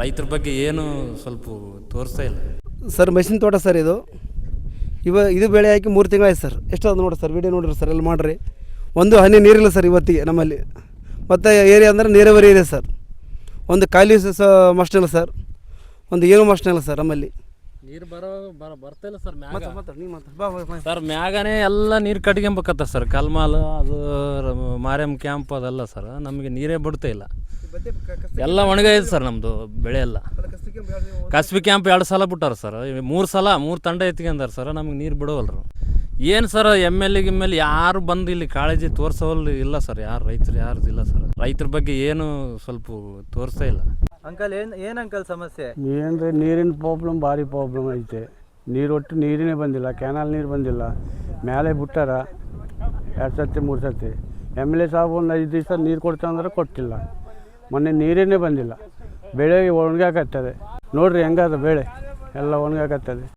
ರೈತರ ಬಗ್ಗೆ ಏನು ಸ್ವಲ್ಪ ತೋರಿಸ್ತಾ ಇಲ್ಲ ಸರ್ ಮೆಷಿನ್ ತೋಟ ಸರ್ ಇದು ಬೆಳೆ ಹಾಕಿ 3 ತಿಂಗಳಾಯ್ತು ಸರ್. ಎಷ್ಟಾದ್ರು ನೋಡಿ ಸರ್, ವೀಡಿಯೋ ನೋಡಿರಿ ಸರ್, ಎಲ್ಲ ಮಾಡಿರಿ. ಒಂದು ಹನಿ ನೀರಿಲ್ಲ ಸರ್ ಇವತ್ತಿಗೆ ನಮ್ಮಲ್ಲಿ. ಮತ್ತು ಏರಿಯಾ ಅಂದರೆ ನೀರಾವರಿ ಇದೆ ಸರ್. ಒಂದು ಖಾಲಿ ಮಸ್ಟಿಲ್ಲ ಸರ್, ಒಂದು ಏನು ಮಸ್ಟಿಲ್ಲ ಸರ್ ನಮ್ಮಲ್ಲಿ. ನೀರು ಬರ್ತಾ ಇಲ್ಲ ಸರ್. ಸರ್ ಮ್ಯಾಗನೇ ಎಲ್ಲ ನೀರು ಕಟ್ಕೊಂಬೇಕತ್ತ ಸರ್. ಕಲ್ಮಾಲ್ ಅದು ಮಾರ್ಯಮ್ ಕ್ಯಾಂಪ್ ಅದೆಲ್ಲ ಸರ್, ನಮಗೆ ನೀರೇ ಬಿಡ್ತಾ ಇಲ್ಲ. ಎಲ್ಲ ಒಣಗಾಗಿದೆ ಸರ್ ನಮ್ಮದು ಬೆಳೆ ಎಲ್ಲ. ಕಸ್ಬಿ ಕ್ಯಾಂಪ್ 2 ಸಲ ಬಿಟ್ಟಾರ ಸರ್, 3 ತಂಡ ಎತ್ಕೊಂಡಾರ ಸರ್. ನಮಗೆ ನೀರು ಬಿಡೋವಲ್ರು. ಏನು ಸರ್ MLA ಯಾರು ಬಂದು ಇಲ್ಲಿ ಕಾಳಜಿ ತೋರಿಸೋವಲ್ಲಿ ಇಲ್ಲ ಸರ್. ರೈತರು ಯಾರ್ದು ಇಲ್ಲ ಸರ್. ರೈತರ ಬಗ್ಗೆ ಏನು ಸ್ವಲ್ಪ ತೋರಿಸ್ತಾ ಇಲ್ಲ. ಅಂಕಲ್ ಏನು ಅಂಕಲ್ ಸಮಸ್ಯೆ? ಏನ್ರಿ ನೀರಿನ ಭಾರಿ ಪ್ರಾಬ್ಲಮ್ ಐತೆ. ನೀರಿನೇ ಬಂದಿಲ್ಲ, ಕ್ಯಾನಲ್ ನೀರು ಬಂದಿಲ್ಲ. ಮೇಲೆ ಬಿಟ್ಟಾರ 2 ಸರ್ತಿ 3 ಸರ್ತಿ. MLA ಸಾಹೇಬ್ ಒಂದು 5 ದಿವಸ ನೀರು ಕೊಡ್ತಾವಂದ್ರೆ ಕೊಟ್ಟಿಲ್ಲ. ಮೊನ್ನೆ ನೀರೇನೇ ಬಂದಿಲ್ಲ. ಬೆಳೆಗೆ ಒಣಗಾಕತ್ತದೆ ನೋಡ್ರಿ, ಹೆಂಗದ ಬೆಳೆ ಎಲ್ಲ ಒಣಗಾಕತ್ತದೆ.